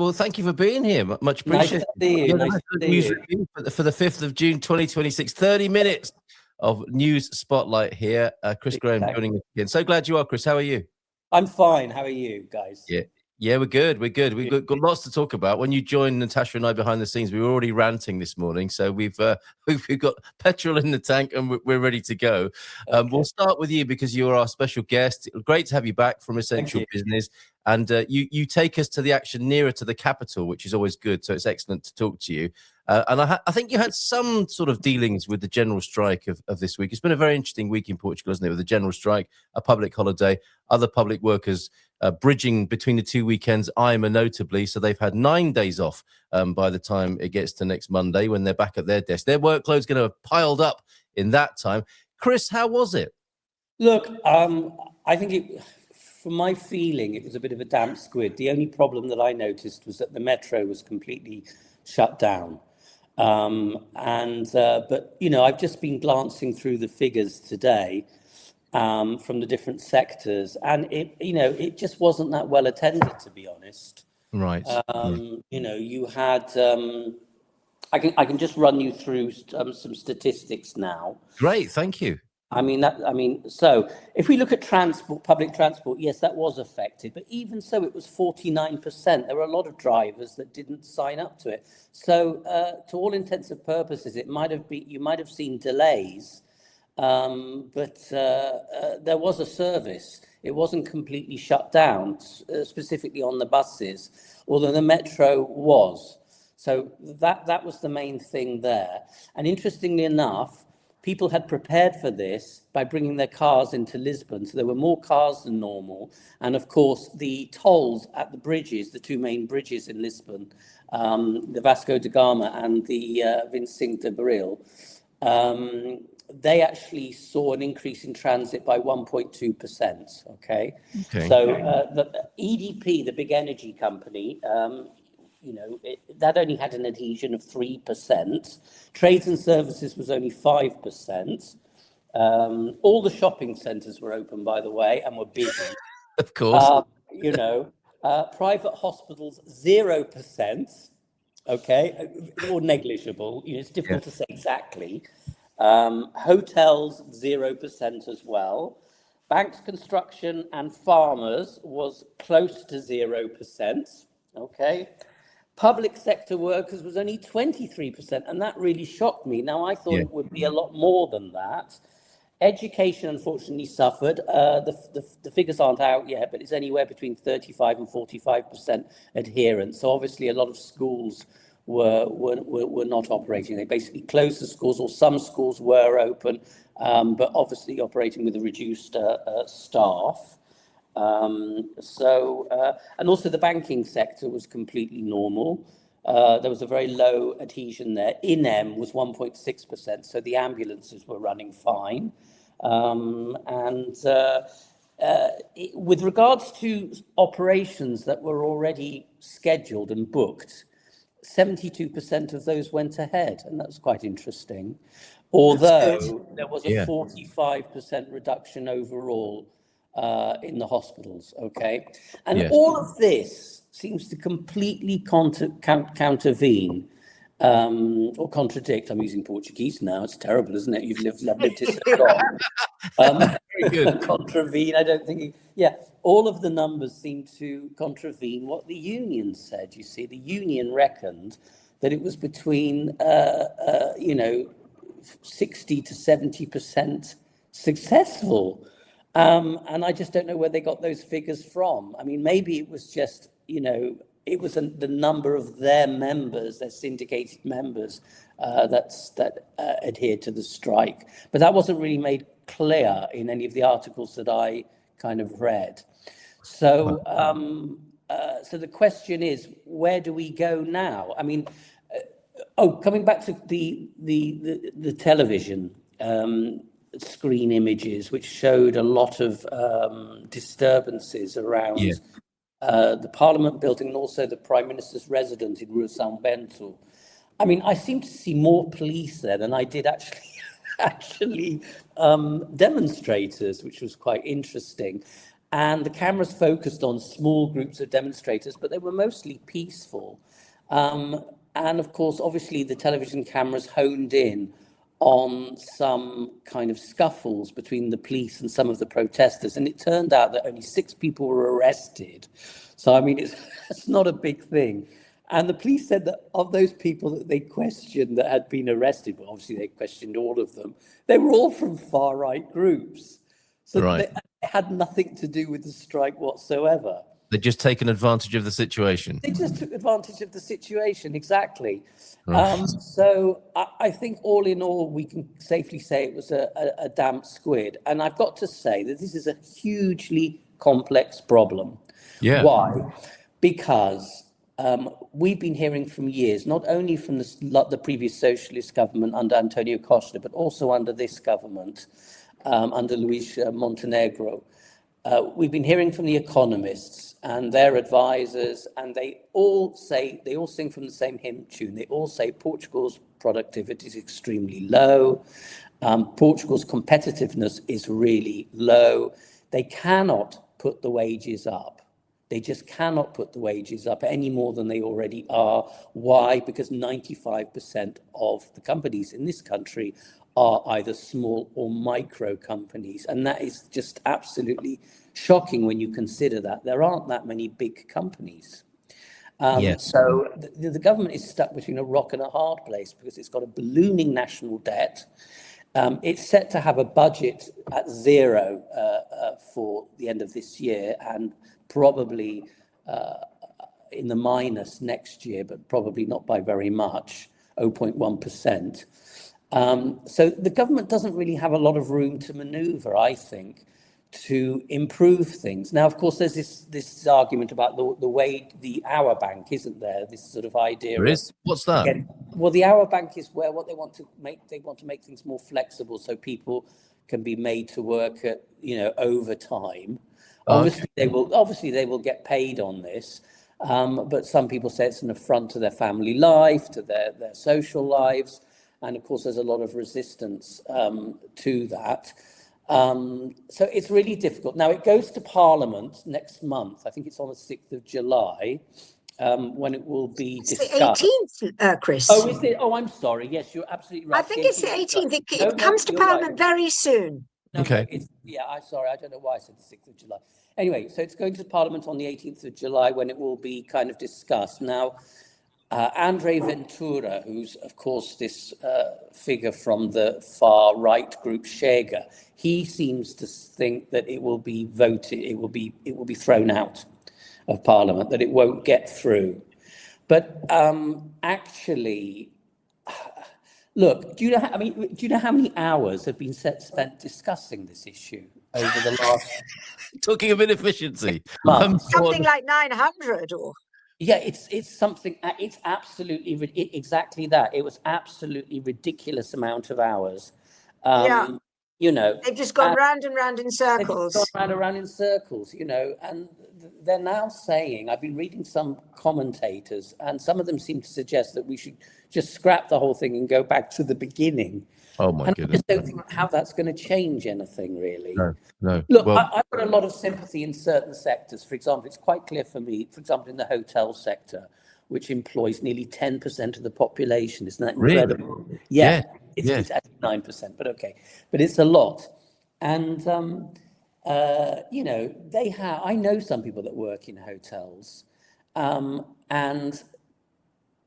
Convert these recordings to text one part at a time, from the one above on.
Well, thank you for being here. Much appreciated. Nice to see you. Nice to see you. Review for the 5th of June, 2026. 30 minutes of news spotlight here. Chris Graeme joining us again. So glad you are, Chris. How are you? I'm fine. How are you guys? Yeah, we're good. We're good. We've got lots to talk about. When you joined Natasha and I behind the scenes, we were already ranting this morning. So we've got petrol in the tank and we're ready to go. Okay. We'll start with you because you're our special guest. Great to have you back from Essential Business. And you take us to the action nearer to the capital, which is always good. So it's excellent to talk to you. And I think you had some sort of dealings with the general strike of this week. It's been a very interesting week in Portugal, isn't it? With the general strike, a public holiday, other public workers bridging between the two weekends, IMA notably. So they've had 9 days off by the time it gets to next Monday when they're back at their desk. Their workload's going to have piled up in that time. Chris, how was it? Look, I think from my feeling, it was a bit of a damp squid. The only problem that I noticed was that the metro was completely shut down. But, you know, I've just been glancing through the figures today from the different sectors, and it just wasn't that well attended, to be honest. Right. You know, you had, I can just run you through some statistics now. Great, thank you. So if we look at transport, public transport, yes, that was affected, but even so, it was 49%. There were a lot of drivers that didn't sign up to it. So to all intents and purposes, you might have seen delays, but there was a service. It wasn't completely shut down, specifically on the buses, although the metro was. So that was the main thing there. And interestingly enough, people had prepared for this by bringing their cars into Lisbon. So there were more cars than normal. And of course, the tolls at the bridges, the two main bridges in Lisbon, the Vasco da Gama and the 25 de Abril, they actually saw an increase in transit by 1.2%. Okay. So the EDP, the big energy company, that only had an adhesion of 3%. Trades and services was only 5%. All the shopping centres were open, by the way, and were busy. Of course. Private hospitals, 0%. Okay, or negligible. It's difficult to say exactly. Hotels, 0% as well. Banks, construction, and farmers was close to 0%. Okay. Public sector workers was only 23%, and that really shocked me. Now, I thought it would be a lot more than that. Education, unfortunately, suffered. The figures aren't out yet, but it's anywhere between 35 and 45% adherence. So obviously, a lot of schools were not operating. They basically closed the schools, or some schools were open, but obviously operating with a reduced staff. And also the banking sector was completely normal. There was a very low adhesion there. INEM was 1.6%, so the ambulances were running fine. With regards to operations that were already scheduled and booked, 72% of those went ahead, and that was quite interesting. Although there was a 45% reduction overall in the hospitals, okay? And all of this seems to completely countervene or contradict. I'm using Portuguese now. It's terrible, isn't it? You've lived here so long. Very good. Contravene, I don't think... all of the numbers seem to contravene what the union said. You see, the union reckoned that it was between, 60 to 70% successful. And I just don't know where they got those figures from. I mean, maybe it was just, it was the number of their members, their syndicated members, that adhered to the strike. But that wasn't really made clear in any of the articles that I kind of read. So, so the question is, where do we go now? I mean, coming back to the television. Screen images which showed a lot of disturbances around the Parliament building and also the Prime Minister's residence in Rua São Bento. I mean, I seem to see more police there than I did actually demonstrators, which was quite interesting. And the cameras focused on small groups of demonstrators, but they were mostly peaceful. And of course, obviously, the television cameras honed in on some kind of scuffles between the police and some of the protesters. And it turned out that only 6 people were arrested. So, I mean, it's not a big thing. And the police said that of those people that they questioned that had been arrested, well, obviously they questioned all of them, they were all from far-right groups. So Right. they had nothing to do with the strike whatsoever. They'd just taken advantage of the situation. They just took advantage of the situation, exactly. Right. So I think all in all, we can safely say it was a damp squid. And I've got to say that this is a hugely complex problem. Yeah. Why? Because we've been hearing from years, not only from the previous socialist government under Antonio Costa, but also under this government, under Luis Montenegro. We've been hearing from the economists and their advisors, and they all sing from the same hymn tune. They all say Portugal's productivity is extremely low. Portugal's competitiveness is really low. They cannot put the wages up. They just cannot put the wages up any more than they already are. Why? Because 95% of the companies in this country are either small or micro companies. And that is just absolutely shocking when you consider that there aren't that many big companies. Yes. So the government is stuck between a rock and a hard place because it's got a ballooning national debt. It's set to have a budget at zero for the end of this year and probably in the minus next year, but probably not by very much, 0.1%. So the government doesn't really have a lot of room to maneuver, I think, to improve things. Now, of course, there's this argument about the way the hour bank, isn't there? This sort of idea. There is. What's that? Again, well, the hour bank is where what they want to make things more flexible so people can be made to work at, overtime. Obviously, they will get paid on this. But some people say it's an affront to their family life, to their social lives. And of course, there's a lot of resistance to that. So it's really difficult. Now, it goes to Parliament next month. I think it's on the 6th of July, when it will be discussed. It's the 18th, Chris. Oh, is it? Oh, I'm sorry. Yes, you're absolutely right. I think it's the 18th. It comes to Parliament very soon. Okay. I'm sorry. I don't know why I said the 6th of July. Anyway, so it's going to Parliament on the 18th of July when it will be kind of discussed. Now, Andre Ventura, who's, of course, this figure from the far-right group Chega, he seems to think that it will be voted, it will be thrown out of Parliament, that it won't get through. But actually, look, do you know how many hours have been spent discussing this issue over the last? Talking of inefficiency, something like 900 or. Yeah, it's something. It's absolutely exactly that. It was absolutely ridiculous amount of hours. They've just gone round and round in circles. They've just gone round in circles, and they're now saying. I've been reading some commentators, and some of them seem to suggest that we should just scrap the whole thing and go back to the beginning. Oh my goodness! I just don't think how that's going to change anything, really. No. Look, I've got a lot of sympathy in certain sectors. For example, it's quite clear for me, for example, in the hotel sector, which employs nearly 10% of the population. Isn't that incredible? Really? Yeah. It's actually 9%, but okay. But it's a lot. And, I know some people that work in hotels, and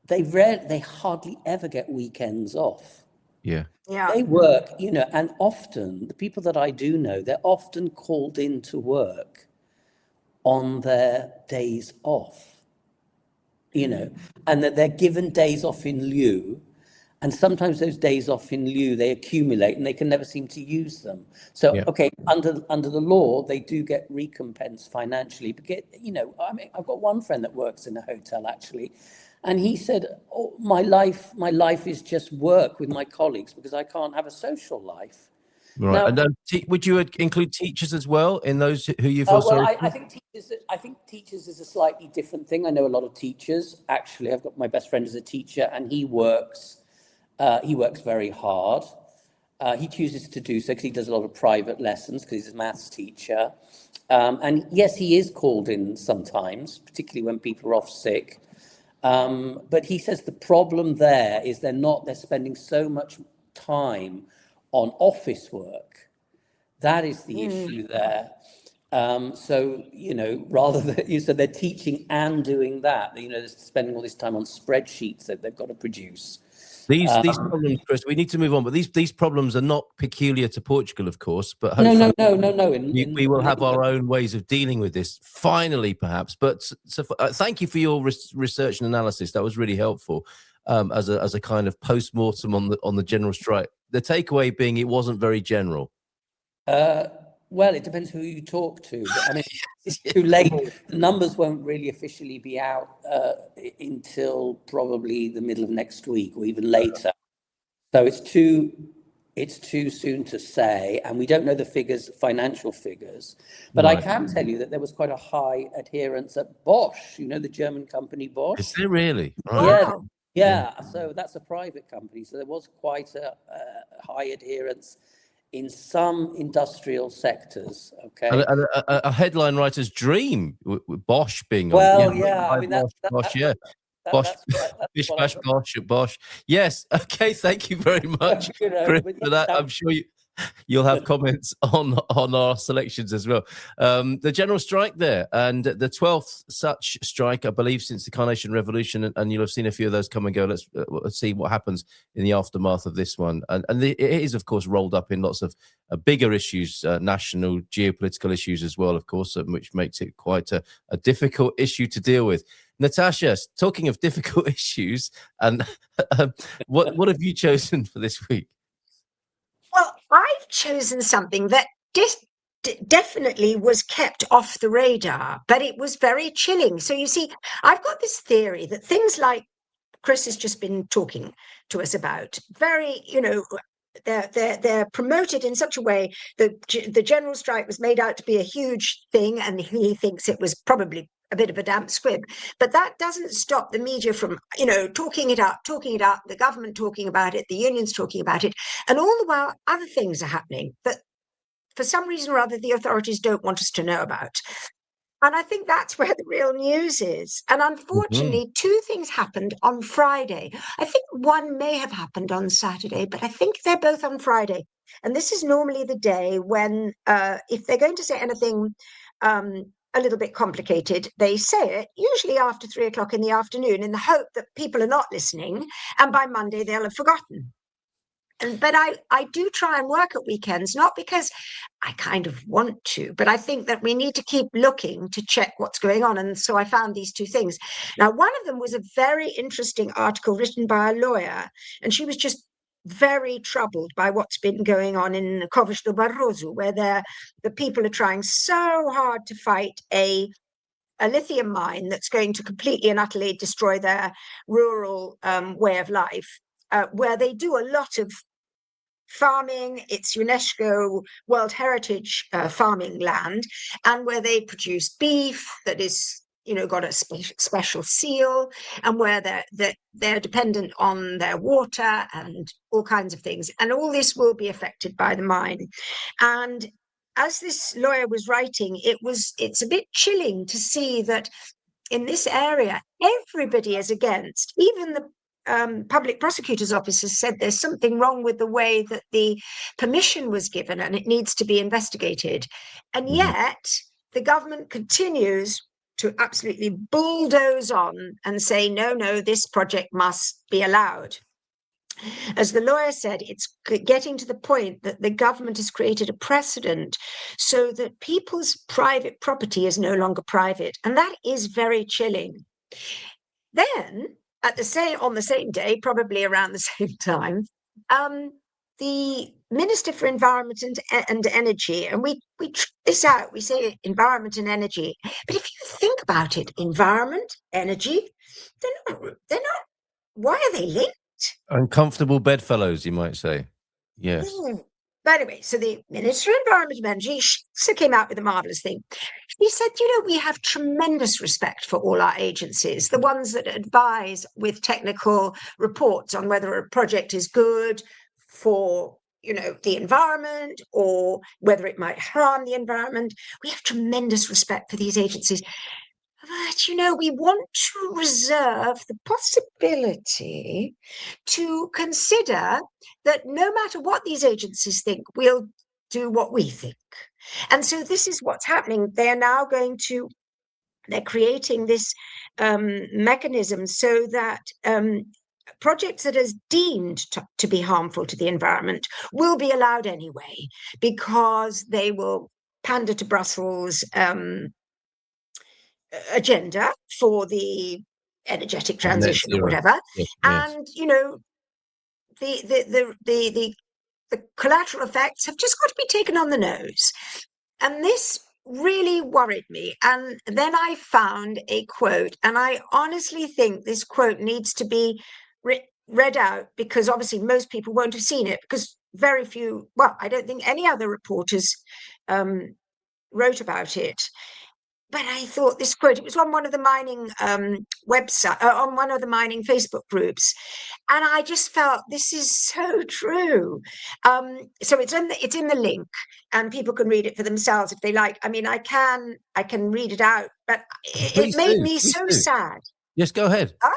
they hardly ever get weekends off. Yeah. They work, and often the people that I do know, they're often called in to work on their days off, and that they're given days off in lieu. And sometimes those days off in lieu, they accumulate and they can never seem to use them. So, okay, under the law, they do get recompense financially. But I've got one friend that works in a hotel, actually. And he said, my life is just work with my colleagues because I can't have a social life. Right. Now, and would you include teachers as well in those who you feel sorry for? I think teachers is a slightly different thing. I know a lot of teachers. Actually, I've got my best friend is a teacher, and he works very hard. He chooses to do so because he does a lot of private lessons because he's a maths teacher. And yes, he is called in sometimes, particularly when people are off sick. But he says the problem there is they're spending so much time on office work. That is the issue there. So, rather than, you said they're teaching and doing that, they're spending all this time on spreadsheets that they've got to produce. These problems, Chris, we need to move on, but these problems are not peculiar to Portugal, of course, but No. hopefully we will have our own ways of dealing with this, finally, perhaps. But thank you for your research and analysis. That was really helpful as a kind of post-mortem on the general strike. The takeaway being it wasn't very general. Well, it depends who you talk to. I mean, it's too late. The numbers won't really officially be out until probably the middle of next week or even later. So it's too soon to say, and we don't know the figures, financial figures. But right. I can tell you that there was quite a high adherence at Bosch. The German company Bosch. Is there really? Right. Yeah. So that's a private company. So there was quite a high adherence in some industrial sectors, okay? And a headline writer's dream, with Bosch being on. Well, yeah, I mean, Bosch, yeah. Bosch, bish bash Bosch at Bosch. Yes, okay, thank you very much, Chris, for that. I'm sure you'll have comments on our selections as well. The general strike there, and the 12th such strike, I believe, since the Carnation Revolution, and you'll have seen a few of those come and go. Let's see what happens in the aftermath of this one. And it is, of course, rolled up in lots of bigger issues, national geopolitical issues as well, of course, which makes it quite a difficult issue to deal with. Natasha, talking of difficult issues, and what have you chosen for this week? Well, I've chosen something that definitely was kept off the radar, but it was very chilling. So you see, I've got this theory that things like Chris has just been talking to us about, very, they're promoted in such a way that the general strike was made out to be a huge thing, and he thinks it was probably a bit of a damp squib. But that doesn't stop the media from, talking it up, the government talking about it, the unions talking about it. And all the while, other things are happening that for some reason or other, the authorities don't want us to know about. And I think that's where the real news is. And unfortunately, two things happened on Friday. I think one may have happened on Saturday, but I think they're both on Friday. And this is normally the day when, if they're going to say anything a little bit complicated, they say it usually after 3 o'clock in the afternoon in the hope that people are not listening. And by Monday, they'll have forgotten. But I do try and work at weekends, not because I kind of want to, but I think that we need to keep looking to check what's going on. And so I found these two things. Now, one of them was a very interesting article written by a lawyer, and she was just very troubled by what's been going on in Covas do Barroso, where the people are trying so hard to fight a lithium mine that's going to completely and utterly destroy their rural way of life, where they do a lot of farming. It's UNESCO World Heritage farming land, and where they produce beef that is, got a special seal, and where they're dependent on their water and all kinds of things. And all this will be affected by the mine. And as this lawyer was writing, it's a bit chilling to see that in this area, everybody is against. Even the public prosecutor's office has said there's something wrong with the way that the permission was given and it needs to be investigated. And yet the government continues to absolutely bulldoze on and say, no, this project must be allowed. As the lawyer said, it's getting to the point that the government has created a precedent so that people's private property is no longer private. And that is very chilling. Then, on the same day, probably around the same time, the Minister for Environment and Energy, and we this out, we say environment and energy, but if you think about it, environment, energy, they're not. Why are they linked? Uncomfortable bedfellows, you might say. Yes. But anyway, so the Minister of Environment and Energy also came out with a marvellous thing. He said, we have tremendous respect for all our agencies, the ones that advise with technical reports on whether a project is good for, the environment or whether it might harm the environment. We have tremendous respect for these agencies. But, we want to reserve the possibility to consider that no matter what these agencies think, we'll do what we think. And so this is what's happening. They're now they're creating this mechanism so that projects that are deemed to be harmful to the environment will be allowed anyway, because they will pander to Brussels' agenda for the energetic transition or whatever. Yes. And the collateral effects have just got to be taken on the nose. And this really worried me. And then I found a quote, and I honestly think this quote needs to be read out, because obviously most people won't have seen it, because very few, well, I don't think any other reporters wrote about it. But I thought this quote, it was on one of the mining website, on one of the mining Facebook groups. And I just felt this is so true. So it's in the link, and people can read it for themselves if they like. I mean, I can read it out, but it made me so sad. Yes, go ahead. Huh?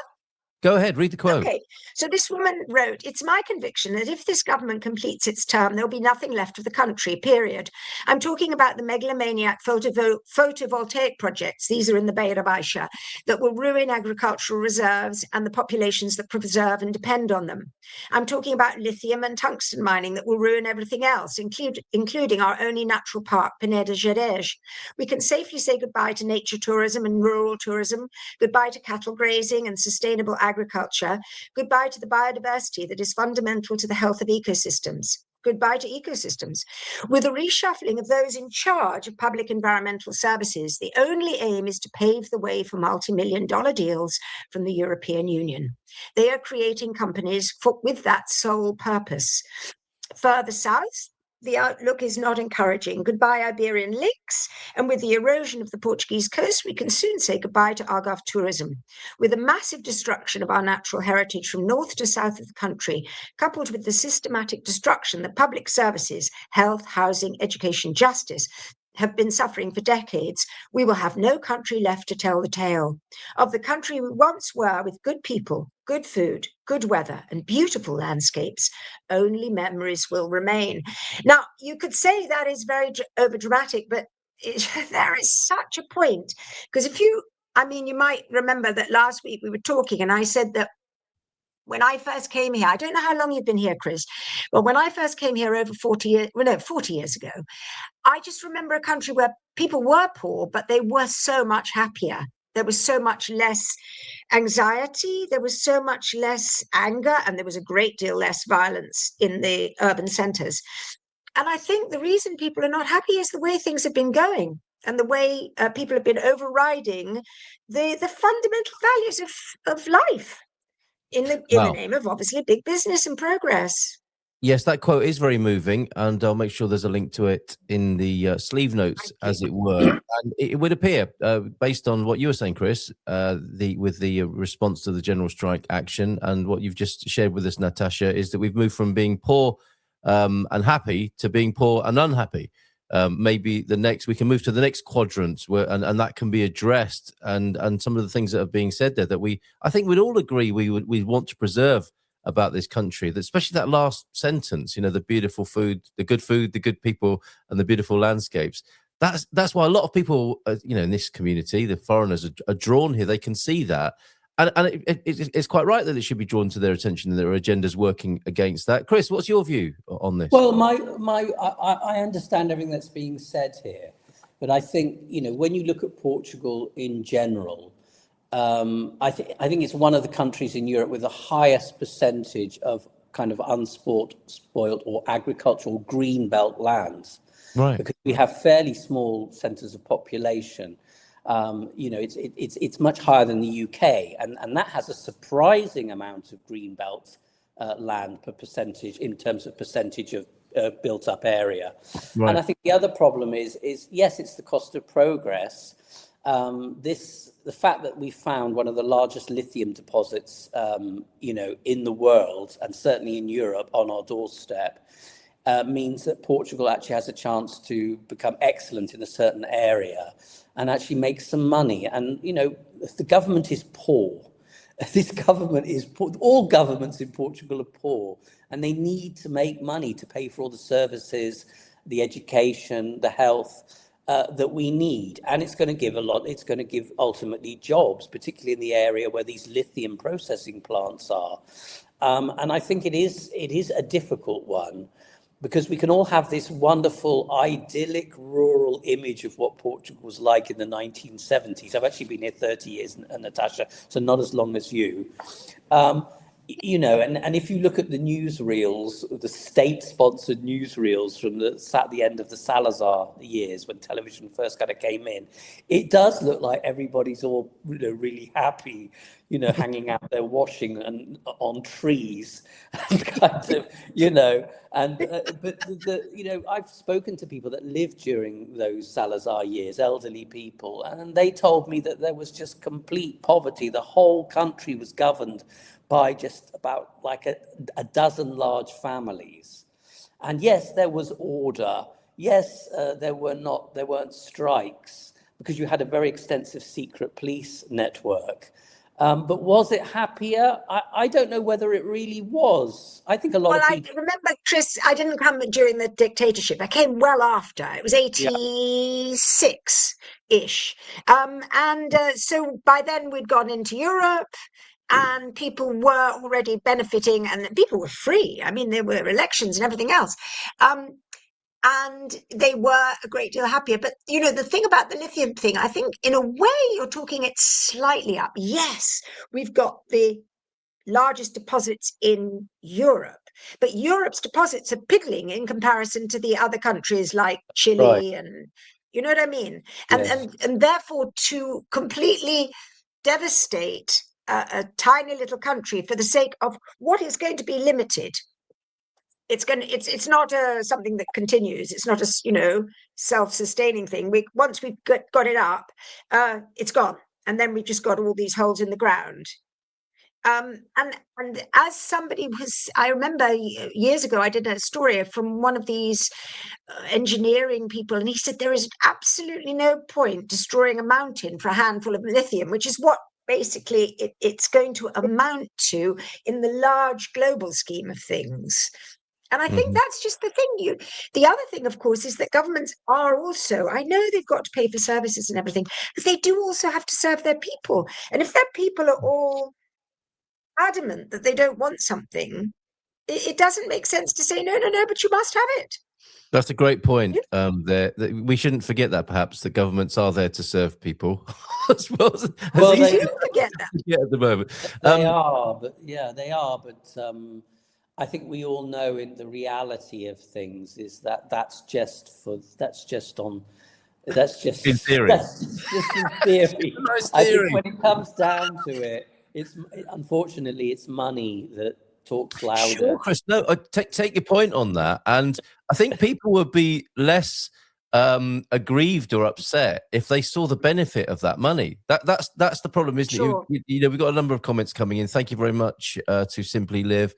Go ahead, read the quote. Okay, so this woman wrote, "It's my conviction that if this government completes its term, there'll be nothing left of the country, period. I'm talking about the megalomaniac photovoltaic projects, these are in the Bay of Aisha, that will ruin agricultural reserves and the populations that preserve and depend on them. I'm talking about lithium and tungsten mining that will ruin everything else, including our only natural park, Peneda Gerês. We can safely say goodbye to nature tourism and rural tourism, goodbye to cattle grazing and sustainable agriculture, goodbye to the biodiversity that is fundamental to the health of ecosystems. Goodbye to ecosystems. With a reshuffling of those in charge of public environmental services, the only aim is to pave the way for multi-million-dollar deals from the European Union. They are creating companies with that sole purpose. Further south, the outlook is not encouraging. Goodbye Iberian links, and with the erosion of the Portuguese coast, we can soon say goodbye to Algarve tourism. With a massive destruction of our natural heritage from north to south of the country, coupled with the systematic destruction that public services, health, housing, education, justice, have been suffering for decades, we will have no country left to tell the tale. Of the country we once were, with good people, good food, good weather, and beautiful landscapes, only memories will remain." Now, you could say that is very overdramatic, but there is such a point. Because you might remember that last week we were talking, and I said that when I first came here, I don't know how long you've been here, Chris, but when I first came here over 40 years ago, I just remember a country where people were poor, but they were so much happier. There was so much less anxiety, there was so much less anger, and there was a great deal less violence in the urban centres. And I think the reason people are not happy is the way things have been going, and the way people have been overriding the fundamental values of life in the name of obviously big business and progress. Yes, that quote is very moving, and I'll make sure there's a link to it in the sleeve notes, as it were. And it would appear, based on what you were saying, Chris, with the response to the general strike action, and what you've just shared with us, Natasha, is that we've moved from being poor and happy to being poor and unhappy. Maybe we can move to the next quadrant and that can be addressed, and some of the things that are being said there that I think we'd all agree we want to preserve about this country, that especially that last sentence, the beautiful food, the good people, and the beautiful landscapes. That's why a lot of people, in this community, the foreigners are drawn here. They can see that. And it's quite right that it should be drawn to their attention and their agendas working against that. Chris, what's your view on this? Well, I understand everything that's being said here, but I think, when you look at Portugal in general, I think it's one of the countries in Europe with the highest percentage of kind of unspoiled or agricultural green belt lands, right? Because we have fairly small centres of population. It's much higher than the UK, and that has a surprising amount of green belt land per percentage in terms of percentage of built up area. Right. And I think the other problem is yes, it's the cost of progress. The fact that we found one of the largest lithium deposits, in the world, and certainly in Europe, on our doorstep, means that Portugal actually has a chance to become excellent in a certain area and actually make some money. And, you know, the government is poor. This government is poor. All governments in Portugal are poor, and they need to make money to pay for all the services, the education, the health that we need. And it's going to give a lot. It's going to give ultimately jobs, particularly in the area where these lithium processing plants are. And I think it is a difficult one, because we can all have this wonderful, idyllic, rural image of what Portugal was like in the 1970s. I've actually been here 30 years, Natasha, so not as long as you. You know, and if you look at the newsreels, the state-sponsored newsreels from the end of the Salazar years, when television first kind of came in, it does look like everybody's all, you know, really happy, you know, hanging out there washing and on trees, and kind of, you know, and but you know, I've spoken to people that lived during those Salazar years, elderly people, and they told me that there was just complete poverty. The whole country was governed by just about like a dozen large families. And yes, there was order. Yes, there weren't strikes, because you had a very extensive secret police network. But was it happier? I don't know whether it really was. I think a lot of people... I remember, Chris, I didn't come during the dictatorship. I came well after. It was 86-ish. So by then we'd gone into Europe, and people were already benefiting, and people were free. I mean, there were elections and everything else. And they were a great deal happier. But, you know, the thing about the lithium thing, I think in a way you're talking it slightly up. Yes, we've got the largest deposits in Europe, but Europe's deposits are piddling in comparison to the other countries like Chile, right, and you know what I mean? Yes. And therefore to completely devastate a tiny little country for the sake of what is going to be limited. It's not something that continues. It's not a, you know, self-sustaining thing. Once we've got it up, it's gone, and then we've just got all these holes in the ground. And as somebody I remember years ago, I did a story from one of these engineering people, and he said there is absolutely no point destroying a mountain for a handful of lithium, which is what basically it's going to amount to in the large global scheme of things. And I think that's just the thing. The other thing, of course, is that governments are also, I know they've got to pay for services and everything, but they do also have to serve their people. And if their people are all adamant that they don't want something, it doesn't make sense to say, no, but you must have it. That's a great point. We shouldn't forget that, perhaps, that governments are there to serve people as well. Well, they do forget that. At the moment. They are, but I think we all know in the reality of things is that's just in theory. That's just in theory. Nice theory. I think when it comes down to it, unfortunately it's money that talks louder. Sure, Chris. No, I take your point on that, and I think people would be less aggrieved or upset if they saw the benefit of that money. That's the problem, isn't Sure. it? You know, we've got a number of comments coming in. Thank you very much to Simply Live,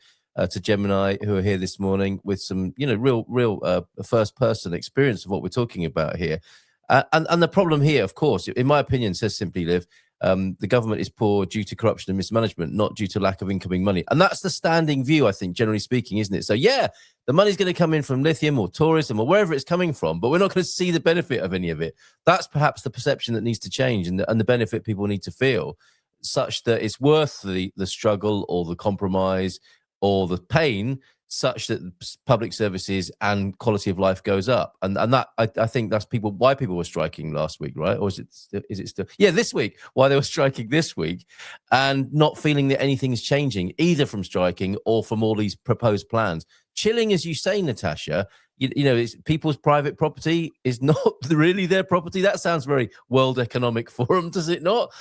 to Gemini, who are here this morning with some, you know, real first person experience of what we're talking about here. And the problem here, of course, in my opinion, says Simply Live, the government is poor due to corruption and mismanagement, not due to lack of incoming money. And that's the standing view, I think, generally speaking, isn't it? So, yeah, the money's going to come in from lithium or tourism or wherever it's coming from, but we're not going to see the benefit of any of it. That's perhaps the perception that needs to change, and the benefit people need to feel, such that it's worth the struggle or the compromise or the pain, such that public services and quality of life goes up. And that, I think that's why people were striking last week, right? Or is it still? Yeah, this week, why they were striking this week, and not feeling that anything's changing, either from striking or from all these proposed plans. Chilling, as you say, Natasha, you know, it's people's private property is not really their property. That sounds very World Economic Forum, does it not?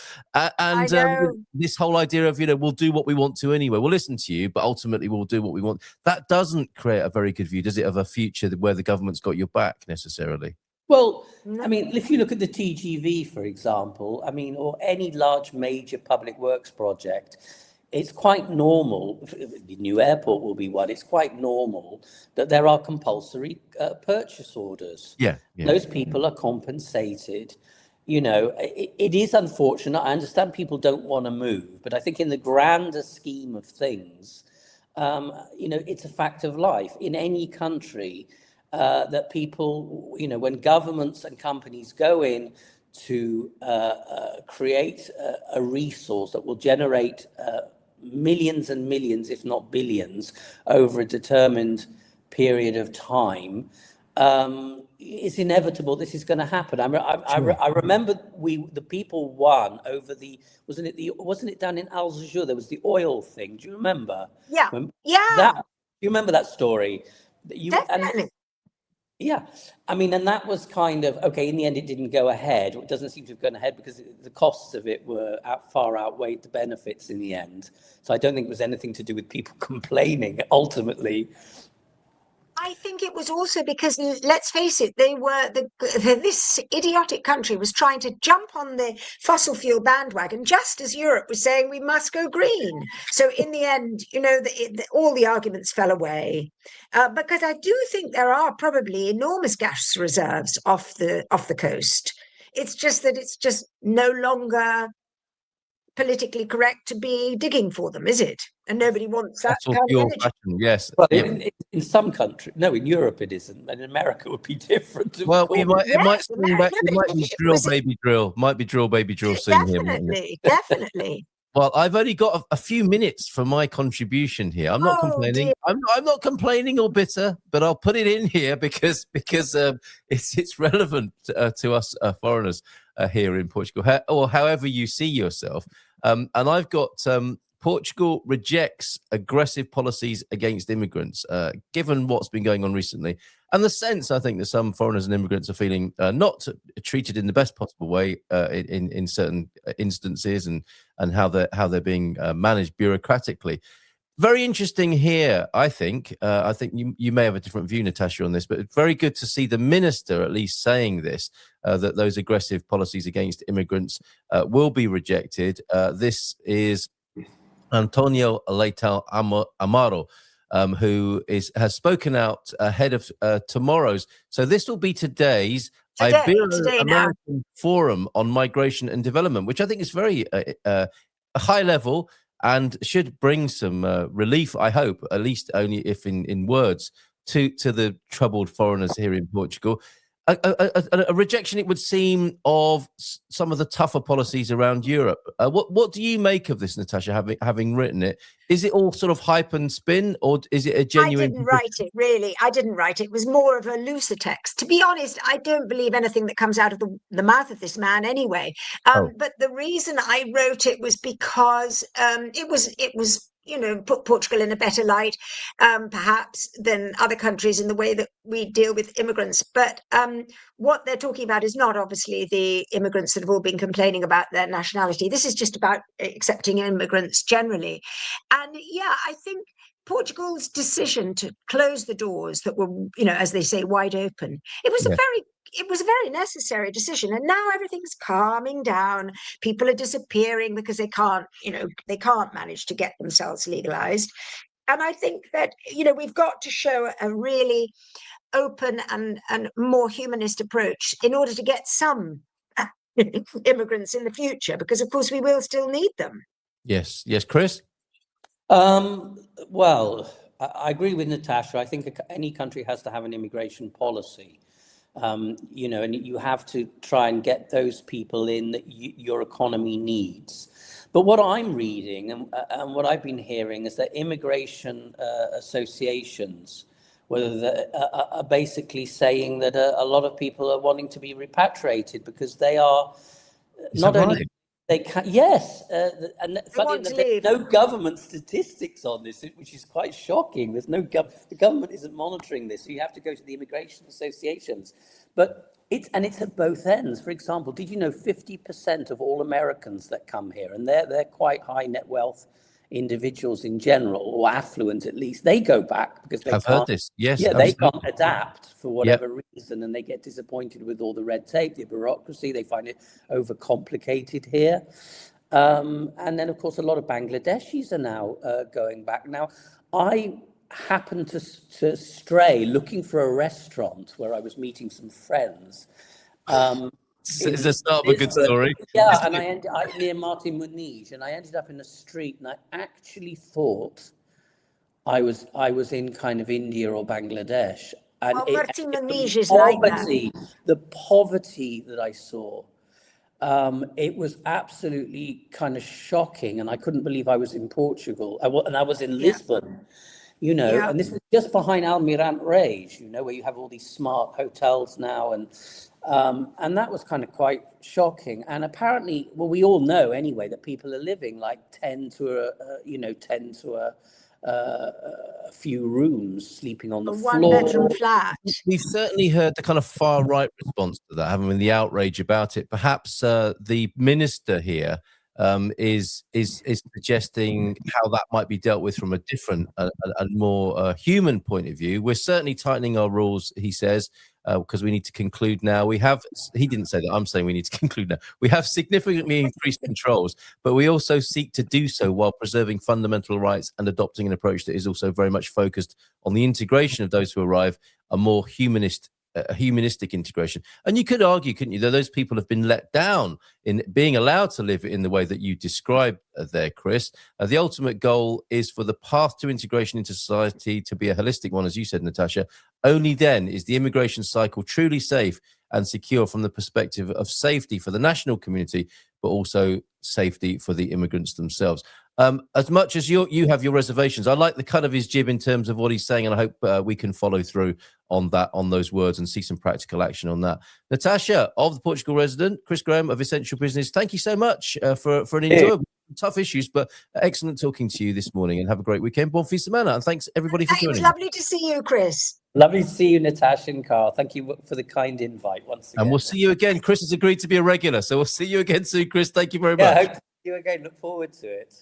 This whole idea of, you know, we'll do what we want to anyway. We'll listen to you, but ultimately we'll do what we want. That doesn't create a very good view, does it, of a future where the government's got your back necessarily? Well, I mean, if you look at the TGV, for example, I mean, or any large major public works project, it's quite normal. The new airport will be one. It's quite normal that there are compulsory purchase orders. Yeah. Those people are compensated. It is unfortunate. I understand people don't want to move, but I think in the grander scheme of things, it's a fact of life in any country that people, when governments and companies go in to create a resource that will generate millions and millions, if not billions, over a determined period of time, it's inevitable this is going to happen. I remember the people won over wasn't it down in Algiers? There was the oil thing. Do you remember? Yeah. Do Yeah. you remember that story? Definitely. Yeah, I mean, and that was kind of, okay, in the end it didn't go ahead. It doesn't seem to have gone ahead because the costs of it were far outweighed the benefits in the end. So I don't think it was anything to do with people complaining, ultimately. I think it was also because, let's face it, this idiotic country was trying to jump on the fossil fuel bandwagon just as Europe was saying we must go green. So in the end, all the arguments fell away, because I do think there are probably enormous gas reserves off the coast. It's just that it's just no longer politically correct to be digging for them, is it? And nobody wants that Fossil kind of fuel energy. fashion, yes. Well, in some countries, no, in Europe it isn't, and in America it would be different. Well, it might Yes, swing back. It might be drill, baby, drill. Might be drill, baby, drill soon here. Definitely. Well, I've only got a few minutes for my contribution here. I'm not complaining. Dear. I'm not complaining or bitter, but I'll put it in here because it's relevant to us foreigners here in Portugal, or however you see yourself. And I've got Portugal rejects aggressive policies against immigrants, given what's been going on recently, and the sense I think that some foreigners and immigrants are feeling not treated in the best possible way in certain instances, and how they're being managed bureaucratically. Very interesting here, I think. I think you may have a different view, Natasha, on this, but it's very good to see the minister at least saying this, that those aggressive policies against immigrants will be rejected. This is Antonio Leitão Amaro, who has spoken out ahead of tomorrow's. So this will be today's Ibero-American Forum on Migration and Development, which I think is very high level and should bring some relief, I hope, at least only if in words, to the troubled foreigners here in Portugal. A rejection, it would seem, of some of the tougher policies around Europe. What do you make of this, Natasha, having written it? Is it all sort of hype and spin, or is it a genuine... I didn't write it, really. I didn't write it. It was more of a looser text. To be honest, I don't believe anything that comes out of the mouth of this man anyway. But the reason I wrote it was because it was put Portugal in a better light, perhaps, than other countries in the way that we deal with immigrants. But what they're talking about is not obviously the immigrants that have all been complaining about their nationality. This is just about accepting immigrants generally. And yeah, I think Portugal's decision to close the doors that were, as they say, wide open, it was a very necessary decision. And now everything's calming down. People are disappearing because they can't manage to get themselves legalized. And I think that, we've got to show a really open and more humanist approach in order to get some immigrants in the future, because of course we will still need them. Yes, Chris? Well, I agree with Natasha. I think any country has to have an immigration policy, and you have to try and get those people in that your economy needs. But what I'm reading and what I've been hearing is that immigration associations, are basically saying that a lot of people are wanting to be repatriated because they are not only... They can, yes, and funny enough, there's no government statistics on this, which is quite shocking. There's no the government isn't monitoring this, so you have to go to the immigration associations. But it's at both ends. For example, did you know 50% of all Americans that come here, and they're quite high net wealth individuals in general, or affluent at least, they go back because they I've heard this. Yes, yeah, absolutely. They can't adapt for whatever reason, and they get disappointed with all the red tape, the bureaucracy. They find it overcomplicated here. And then, of course, a lot of Bangladeshis are now going back. Now, I happened to stray looking for a restaurant where I was meeting some friends. It's the start of a good Lisbon. story. Yeah, and I near Martin Muniz, and I ended up in a street, and I actually thought I was in kind of India or Bangladesh. And Martin Muniz the is like that. the poverty that I saw, it was absolutely kind of shocking, and I couldn't believe I was in Portugal, and I was in Lisbon, you know, Yeah. and this was just behind Almirante Reis, you know, where you have all these smart hotels now, and that was kind of quite shocking. And apparently, well, we all know anyway that people are living like 10 to a few rooms, sleeping on the A floor. one-bedroom flat. We've certainly heard the kind of far right response to that, haven't we? The outrage about it. Perhaps the minister here is suggesting how that might be dealt with from a different, a more human point of view. We're certainly tightening our rules, he says, because we need to conclude now. He didn't say that, I'm saying we need to conclude now. We have significantly increased controls, but we also seek to do so while preserving fundamental rights and adopting an approach that is also very much focused on the integration of those who arrive, a more humanistic integration. And you could argue, couldn't you, that those people have been let down in being allowed to live in the way that you described there, Chris. The ultimate goal is for the path to integration into society to be a holistic one, as you said, Natasha. Only then is the immigration cycle truly safe and secure from the perspective of safety for the national community, but also safety for the immigrants themselves. As much as you have your reservations, I like the cut of his jib in terms of what he's saying, and I hope we can follow through on those words and see some practical action on that. Natasha of the Portugal Resident, Chris Graeme of Essential Business, thank you so much for an enjoyable, tough issues, but excellent talking to you this morning, and have a great weekend. Bon fin de semana, and thanks everybody for joining. It was lovely to see you, Chris. Lovely to see you, Natasha and Carl. Thank you for the kind invite once again. And we'll see you again. Chris has agreed to be a regular, so we'll see you again soon, Chris. Thank you very much. I hope to see you again. Look forward to it.